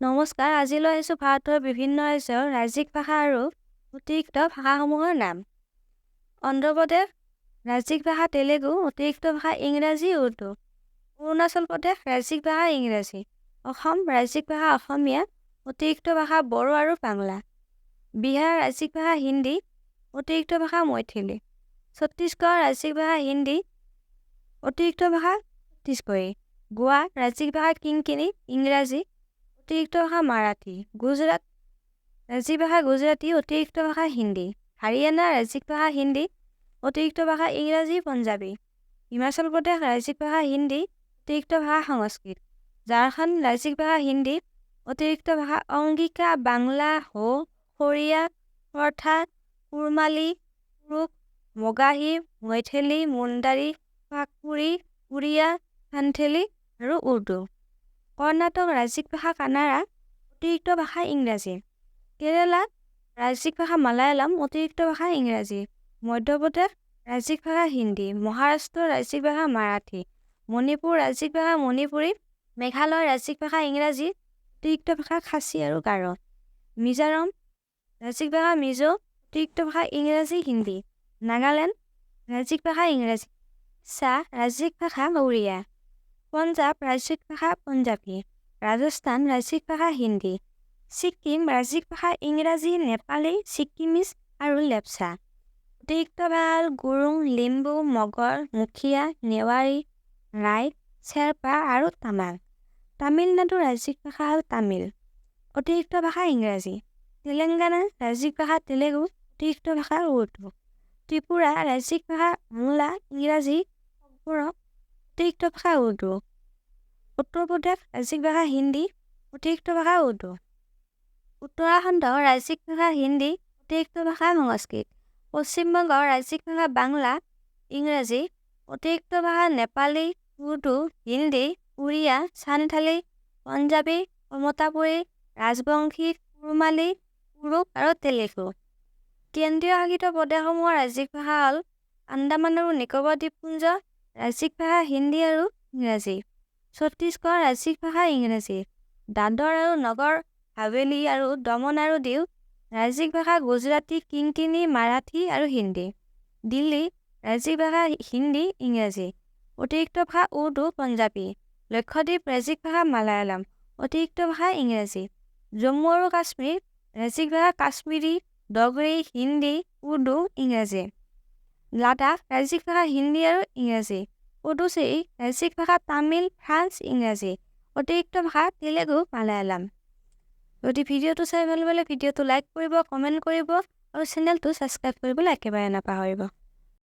নমস্কাৰ, আজিলৈ আহিছোঁ ভাৰতৰ বিভিন্ন ৰাজ্যৰ ৰাজ্যিক ভাষা আৰু অতিৰিক্ত ভাষাসমূহৰ নাম। অন্ধ্ৰ প্ৰদেশ ৰাজ্যিক ভাষা তেলেগু, অতিৰিক্ত ভাষা ইংৰাজী, উৰ্দু। অৰুণাচল প্ৰদেশ ৰাজ্যিক ভাষা ইংৰাজী। অসম ৰাজ্যিক ভাষা অসমীয়া, অতিৰিক্ত ভাষা বড়ো আৰু বাংলা। বিহাৰ ৰাজ্যিক ভাষা হিন্দী, অতিৰিক্ত ভাষা মৈথিলী। ছত্তীশগড় ৰাজ্যিক ভাষা হিন্দী, অতিৰিক্ত ভাষা ছত্তীশগড়ী। গোৱা ৰাজ্যিক ভাষা কিংকিনী, ইংৰাজী, অতিৰিক্ত ভাষা মাৰাঠী। গুজৰাট ৰাজ্যিক ভাষা গুজৰাটী, অতিৰিক্ত ভাষা হিন্দী। হাৰিয়ানা ৰাজ্যিক ভাষা হিন্দী, অতিৰিক্ত ভাষা ইংৰাজী, পঞ্জাবী। হিমাচল প্ৰদেশ ৰাজ্যিক ভাষা হিন্দী, অতিৰিক্ত ভাষা সংস্কৃত। ঝাৰখণ্ড ৰাজ্যিক ভাষা হিন্দী, অতিৰিক্ত ভাষা অংগিকা, বাংলা, হো, খৰিয়া, কৰ্থা, কুৰমালী, কুৰুক, মগাহী, মৈথিলী, মুণ্ডাৰী, পাকপুৰী, উৰিয়া, সান্থেলী আৰু উৰ্দু। কৰ্ণাটক ৰাজ্যিক ভাষা কানাড়া, অতিৰিক্ত ভাষা ইংৰাজী। কেৰালা ৰাজ্যিক ভাষা মালায়ালাম, অতিৰিক্ত ভাষা ইংৰাজী। মধ্যপ্ৰদেশ ৰাজ্যিক ভাষা হিন্দী। মহাৰাষ্ট্ৰ ৰাজ্যিক ভাষা মাৰাঠী। মণিপুৰ ৰাজ্যিক ভাষা মণিপুৰী। মেঘালয় ৰাজ্যিক ভাষা ইংৰাজী, অতিৰিক্ত ভাষা খাচী আৰু গাৰো। মিজোৰাম ৰাজ্যিক ভাষা মিজো, অতিৰিক্ত ভাষা ইংৰাজী, হিন্দী। নাগালেণ্ড ৰাজ্যিক ভাষা ইংৰাজী। চাহ ৰাজ্যিক ভাষা উৰিয়া। পঞ্জাৱ ৰাজ্যিক ভাষা পঞ্জাবী। ৰাজস্থান ৰাজ্যিক ভাষা হিন্দী। ছিকিম ৰাজ্যিক ভাষা ইংৰাজী, নেপালী, ছিকিমিজ আৰু লেপচা। অতিৰিক্ত ভাষা গুৰুং, লিম্বু, মগৰ, মুখীয়া, নেৱাৰী, ৰাইক, শ্বেৰপা আৰু তামাং। তামিলনাডু ৰাজ্যিক ভাষা হ'ল তামিল, অতিৰিক্ত ভাষা ইংৰাজী। তেলেংগানা ৰাজ্যিক ভাষা তেলেগু, অতিৰিক্ত ভাষা উৰ্দু। ত্ৰিপুৰা ৰাজ্যিক ভাষা বাংলা, ইংৰাজী, অতিৰিক্ত ভাষা উৰ্দু। উত্তৰ প্ৰদেশ ৰাজ্যিক ভাষা হিন্দী, অতিৰিক্ত ভাষা উৰ্দু। উত্তৰাখণ্ড ৰাজ্যিক ভাষা হিন্দী, অতিৰিক্ত ভাষা সংস্কৃত। পশ্চিমবংগ ৰাজ্যিক ভাষা বাংলা, ইংৰাজী, অতিৰিক্ত ভাষা নেপালী, উৰ্দু, হিন্দী, উৰিয়া, সান্থালী, পঞ্জাবী, কমতাপুৰী, ৰাজবংশী, কুৰুমালী, কুৰুক আৰু তেলেগু। কেন্দ্ৰীয় শাসিত প্ৰদেশসমূহৰ ৰাজ্যিক ভাষা হ'ল আন্দামান আৰু নিকোবৰ দ্বীপপুঞ্জ, ৰাজ্যিক ভাষা হিন্দী আৰু ইংৰাজী। ছত্তীশগড় ৰাজ্যিক ভাষা ইংৰাজী। দাদৰ আৰু নগৰ হাভেলী আৰু দমন আৰু দিউ ৰাজ্যিক ভাষা গুজৰাটী, কিংকিনী, মাৰাঠী আৰু হিন্দী। দিল্লী ৰাজ্যিক ভাষা হিন্দী, ইংৰাজী, অতিৰিক্ত ভাষা উৰ্দু, পঞ্জাবী। লক্ষদ্বীপ ৰাজ্যিক ভাষা মালায়ালাম, অতিৰিক্ত ভাষা ইংৰাজী। জম্মু আৰু কাশ্মীৰ ৰাজ্যিক ভাষা কাশ্মীৰী, ডগৰী, হিন্দী, উৰ্দু, ইংৰাজী। লাডাখ ৰাজ্যিক ভাষা হিন্দী আৰু ইংৰাজী। পুডুচেৰী ৰাজ্যিক ভাষা তামিল, ফ্ৰান্স, ইংৰাজী, অতিৰিক্ত ভাষা তেলেগু, মালায়ালাম। যদি ভিডিঅ'টো চাই ভাল পালে ভিডিঅ'টো লাইক কৰিব, কমেণ্ট কৰিব আৰু চেনেলটো ছাবস্ক্ৰাইব কৰিবলৈ একেবাৰে নাপাহৰিব।